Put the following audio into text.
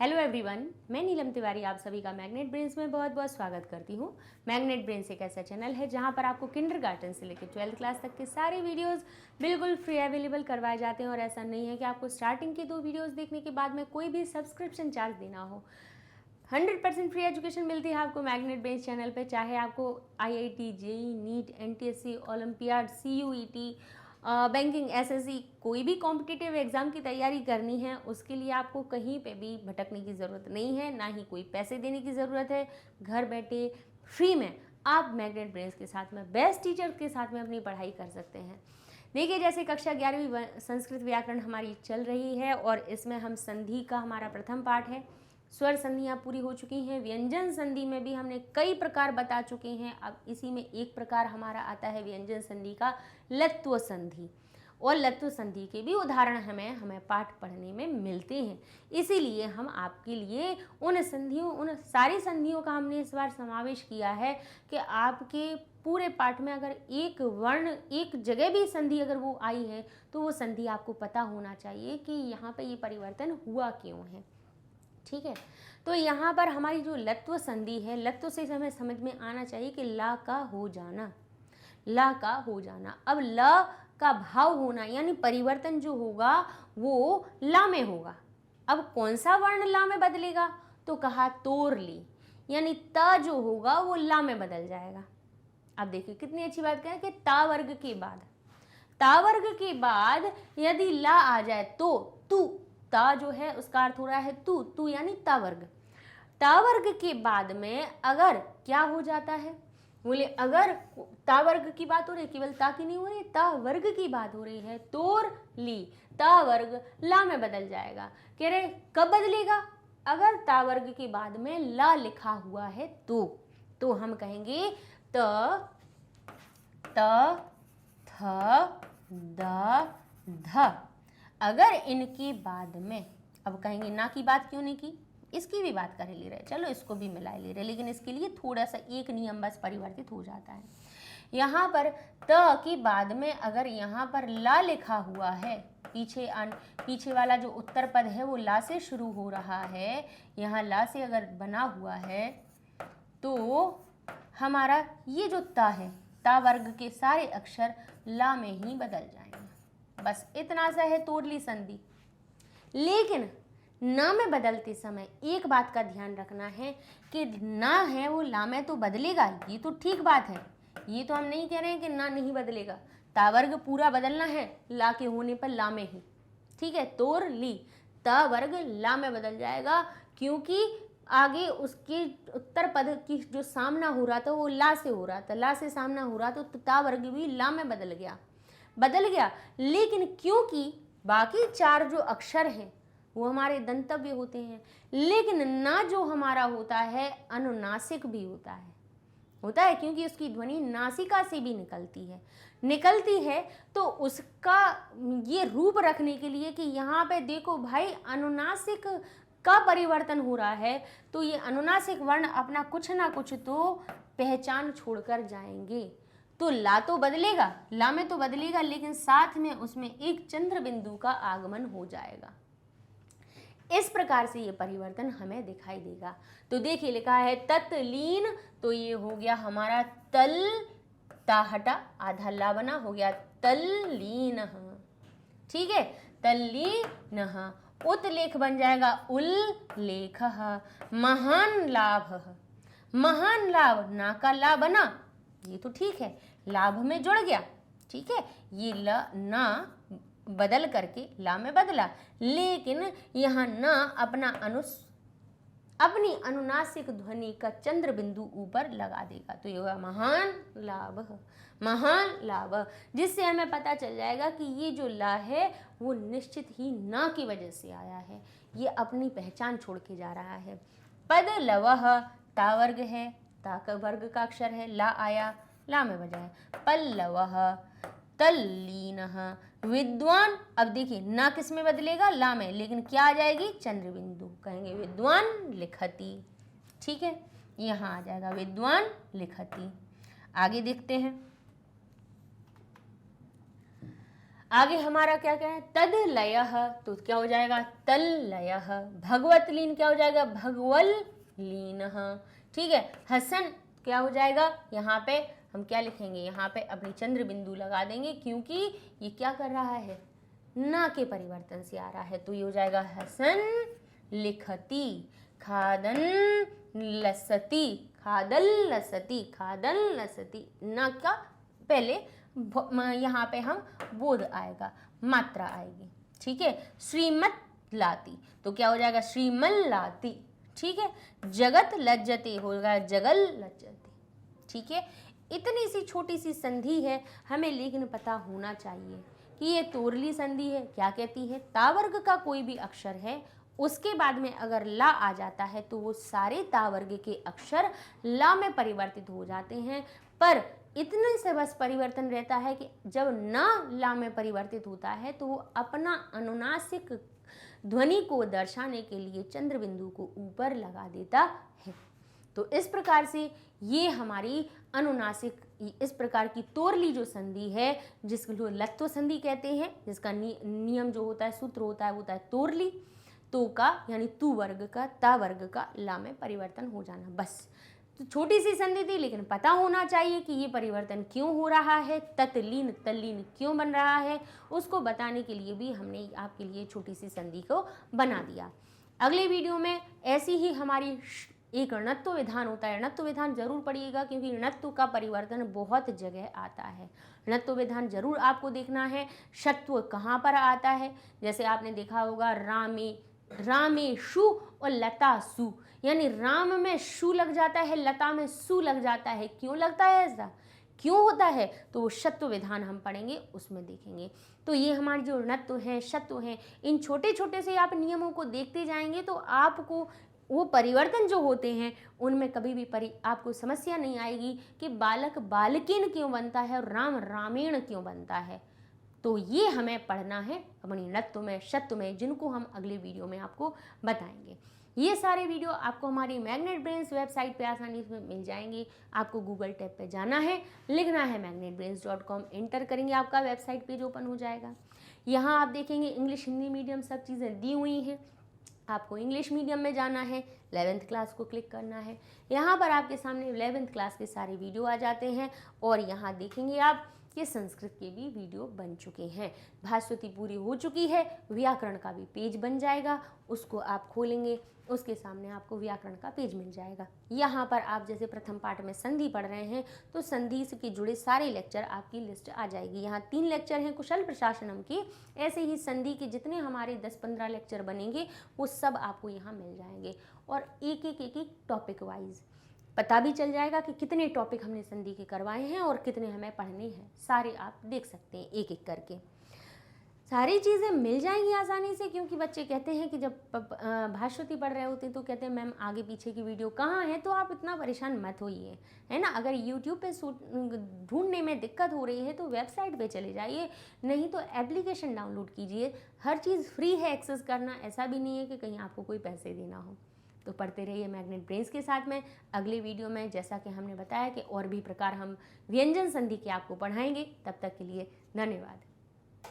Hello everyone, मैं नीलम तिवारी आप सभी का मैग्नेट ब्रेन्स में बहुत बहुत स्वागत करती हूँ। मैग्नेट ब्रेन्स एक ऐसा चैनल है जहाँ पर आपको किंडरगार्टन से लेकर 12th क्लास तक के सारे वीडियोस बिल्कुल फ्री अवेलेबल करवाए जाते हैं। और ऐसा नहीं है कि आपको स्टार्टिंग की 2 वीडियोस देखने के बाद में कोई भी सब्सक्रिप्शन चार्ज देना हो। 100% फ्री एजुकेशन मिलती है आपको मैग्नेट ब्रेन्स चैनल पे। चाहे आपको IIT, JEE, NEET, NTSC, olympiad, CUET, banking, SSC कोई भी कॉम्पिटिटिव एग्ज़ाम की तैयारी करनी है, उसके लिए आपको कहीं पे भी भटकने की ज़रूरत नहीं है, ना ही कोई पैसे देने की ज़रूरत है। घर बैठे फ्री में आप मैग्नेट ब्रेन्स के साथ में बेस्ट टीचर के साथ में अपनी पढ़ाई कर सकते हैं। देखिए, जैसे कक्षा 11वीं संस्कृत व्याकरण हमारी चल रही है और इसमें हम संधि का हमारा प्रथम पाठ है। स्वर संधियाँ पूरी हो चुकी हैं। व्यंजन संधि में भी हमने कई प्रकार बता चुके हैं। अब इसी में एक प्रकार हमारा आता है व्यंजन संधि का लत्व संधि, और लत्व संधि के भी उदाहरण हमें पाठ पढ़ने में मिलते हैं। इसीलिए हम आपके लिए उन सारी संधियों का हमने इस बार समावेश किया है कि आपके पूरे पाठ में अगर एक वर्ण एक जगह भी संधि अगर वो आई है तो वो संधि आपको पता होना चाहिए कि यहाँ पे ये परिवर्तन हुआ क्यों है। ठीक है, तो यहाँ पर हमारी जो लत्व संधि है, लत्व से हमें समझ में आना चाहिए कि ला का हो जाना, ला का हो जाना। अब ल का भाव होना यानी परिवर्तन जो होगा वो ला में होगा। अब कौन सा वर्ण ला में बदलेगा, तो कहा तोरली, यानी त जो होगा वो ला में बदल जाएगा। अब देखिए कितनी अच्छी बात करें कि ता वर्ग के बाद यदि ला आ जाए तो तू, ता जो है उसका अर्थ हो रहा है तू, तू यानी ता वर्ग के बाद में अगर क्या हो जाता है, बोले अगर ता वर्ग की बात हो रही है, केवल ता की नहीं हो रही, ता वर्ग की बात हो रही है, तोर ली, ता वर्ग ला में बदल जाएगा। कह रहे कब बदलेगा, अगर ता वर्ग के बाद में ला लिखा हुआ है तो हम कहेंगे त, थ, द, ध। अगर इनके बाद में, अब कहेंगे ना की बात क्यों नहीं की, इसकी भी बात कर ले रहे, चलो इसको भी मिला ले रहे, लेकिन इसके लिए थोड़ा सा एक नियम बस परिवर्तित हो जाता है। यहाँ पर त के बाद में अगर यहाँ पर ला लिखा हुआ है, पीछे वाला जो उत्तर पद है वो ला से शुरू हो रहा है, यहाँ ला से अगर बना हुआ है तो हमारा ये जो ता है, ता वर्ग के सारे अक्षर ला में ही बदल जाएंगे। बस इतना सा है तोरली संधि। लेकिन ना में बदलते समय एक बात का ध्यान रखना है कि ना है वो ला में तो बदलेगा, ये तो ठीक बात है, ये तो हम नहीं कह रहे हैं कि ना नहीं बदलेगा। ता वर्ग पूरा बदलना है ला के होने पर ला में ही, ठीक है। तोर ली, ता वर्ग ला में बदल जाएगा, क्योंकि आगे उसके उत्तर पद की जो सामना हो रहा था वो ला से हो रहा था, ला से सामना हो रहा था, तो ता वर्ग भी ला में बदल गया। लेकिन क्योंकि बाकी 4 जो अक्षर हैं वो हमारे दंतव्य होते हैं, लेकिन ना जो हमारा होता है अनुनासिक भी होता है, क्योंकि उसकी ध्वनि नासिका से भी निकलती है। तो उसका ये रूप रखने के लिए कि यहाँ पे देखो भाई अनुनासिक का परिवर्तन हो रहा है, तो ये अनुनासिक वर्ण अपना कुछ ना कुछ तो पहचान छोड़कर जाएंगे। तो ला तो बदलेगा, ला में तो बदलेगा, लेकिन साथ में उसमें एक चंद्र बिंदु का आगमन हो जाएगा। इस प्रकार से ये परिवर्तन हमें दिखाई देगा। तो देखिए लिखा है तत्लीन, तो ये हो गया हमारा तल, ता हटा, आधा ला बना, हो गया तल्लीन। ठीक है, तल्लीन। उत्लेख बन जाएगा उल्लेख। महान लाभ, ना का ला बना, ये तो ठीक है, लाभ में जुड़ गया, ठीक है, ये ना बदल करके ला में बदला, लेकिन यहाँ ना अपनी अनुनासिक ध्वनि का चंद्र बिंदु ऊपर लगा देगा, तो ये होगा महान लाभ, जिससे हमें पता चल जाएगा कि ये जो ला है वो निश्चित ही ना की वजह से आया है, ये अपनी पहचान छोड़ के जा रहा है। पद लवह, ता वर्ग है, ता का वर्ग का अक्षर है, ला आया, ला में बजा है, पल्लवः, तल्लीनः, विद्वान। अब देखिए ना किस में बदलेगा, ला में, लेकिन क्या आ जाएगी, चंद्र बिंदु, कहेंगे विद्वान लिखति, ठीक है, यहाँ आ जाएगा विद्वान लिखति। आगे देखते हैं, आगे हमारा क्या क्या है, तद लयः, तो क्या हो जाएगा तल लयः। भगवत लीन क्या हो जाएगा, भगवल लीनः। ठीक है, हसन क्या हो जाएगा, यहाँ पे हम क्या लिखेंगे, यहाँ पे अपनी चंद्र बिंदु लगा देंगे, क्योंकि ये क्या कर रहा है, ना के परिवर्तन से आ रहा है, तो ये हो जाएगा हसन लिखती। खादन लसती, खादल लसती, खादल लसती, ना का पहले यहाँ पे हम बोध आएगा, मात्रा आएगी। ठीक है, श्रीमत लाती, तो क्या हो जाएगा श्रीमल लाती। ठीक है, जगत लज्जते होगा जगल लज्जते। ठीक है, इतनी सी छोटी सी संधि है, हमें लेकिन पता होना चाहिए कि ये तोरली संधि है। क्या कहती है, तावर्ग का कोई भी अक्षर है, उसके बाद में अगर ला आ जाता है तो वो सारे तावर्ग के अक्षर ला में परिवर्तित हो जाते हैं। पर इतने से बस परिवर्तन रहता है कि जब ना ला में परिवर्तित होता है तो वो अपना अनुनासिक ध्वनि को दर्शाने के लिए चंद्र बिंदु को ऊपर लगा देता है। तो इस प्रकार से ये हमारी अनुनासिक, इस प्रकार की तोरली जो संधि है, जिसको लत्व संधि कहते हैं, जिसका नियम जो होता है, सूत्र होता है, वो होता है तोरली, तो का यानी तू वर्ग का, ता वर्ग का ला में परिवर्तन हो जाना। बस तो छोटी सी संधि थी, लेकिन पता होना चाहिए कि ये परिवर्तन क्यों हो रहा है, तत्लीन तल्लीन क्यों बन रहा है, उसको बताने के लिए भी हमने आपके लिए छोटी सी संधि को बना दिया। अगले वीडियो में ऐसी ही हमारी एक णत्व विधान होता है, णत्व विधान जरूर पढ़िएगा, क्योंकि णत्व का परिवर्तन बहुत जगह आता है। णत्व विधान जरूर आपको देखना है। षत्व कहाँ पर आता है, जैसे आपने देखा होगा रामे, रामेशु और लतासु, यानी राम में शु लग जाता है, लता में सु लग जाता है। क्यों लगता है ऐसा, क्यों होता है, तो वो षत्व विधान हम पढ़ेंगे, उसमें देखेंगे। तो ये हमारे जो णत्व हैं, षत्व हैं, इन छोटे छोटे से आप नियमों को देखते जाएंगे तो आपको वो परिवर्तन जो होते हैं उनमें कभी भी आपको समस्या नहीं आएगी कि बालक बालकिन क्यों बनता है और राम रामेण क्यों बनता है। तो ये हमें पढ़ना है अपनी णत्व में, षत्व में, जिनको हम अगले वीडियो में आपको बताएंगे। ये सारे वीडियो आपको हमारी मैग्नेट ब्रेन्स वेबसाइट पे आसानी से मिल जाएंगे। आपको गूगल टैब पे जाना है, लिखना है magnetbrains.com, एंटर करेंगे, आपका वेबसाइट पेज ओपन हो जाएगा। यहाँ आप देखेंगे इंग्लिश हिंदी मीडियम सब चीज़ें दी हुई हैं। आपको इंग्लिश मीडियम में जाना है, 11th क्लास को क्लिक करना है। यहाँ पर आपके सामने 11th क्लास के सारे वीडियो आ जाते हैं, और यहाँ देखेंगे आप कि संस्कृत के भी वीडियो बन चुके हैं। भास्वती पूरी हो चुकी है, व्याकरण का भी पेज बन जाएगा, उसको आप खोलेंगे, उसके सामने आपको व्याकरण का पेज मिल जाएगा। यहाँ पर आप जैसे प्रथम पाठ में संधि पढ़ रहे हैं तो संधि से जुड़े सारे लेक्चर आपकी लिस्ट आ जाएगी। यहाँ 3 लेक्चर हैं कुशल प्रशासनम के, ऐसे ही संधि के जितने हमारे 10-15 लेक्चर बनेंगे वो सब आपको यहाँ मिल जाएंगे, और एक एक टॉपिक वाइज पता भी चल जाएगा कि कितने टॉपिक हमने संधि के करवाए हैं और कितने हमें पढ़ने हैं। सारे आप देख सकते हैं एक एक करके, सारी चीज़ें मिल जाएंगी आसानी से। क्योंकि बच्चे कहते हैं कि जब भास्वती पढ़ रहे होते हैं तो कहते हैं मैम आगे पीछे की वीडियो कहाँ है, तो आप इतना परेशान मत होइए, है ना। अगर यूट्यूब पे ढूंढने में दिक्कत हो रही है तो वेबसाइट पे चले जाइए, नहीं तो एप्लीकेशन डाउनलोड कीजिए। हर चीज़ फ्री है एक्सेस करना, ऐसा भी नहीं है कि कहीं आपको कोई पैसे देना हो। तो पढ़ते रहिए मैग्नेट ब्रेन्स के साथ में। अगले वीडियो में जैसा कि हमने बताया कि और भी प्रकार हम व्यंजन संधि के आपको पढ़ाएंगे। तब तक के लिए धन्यवाद।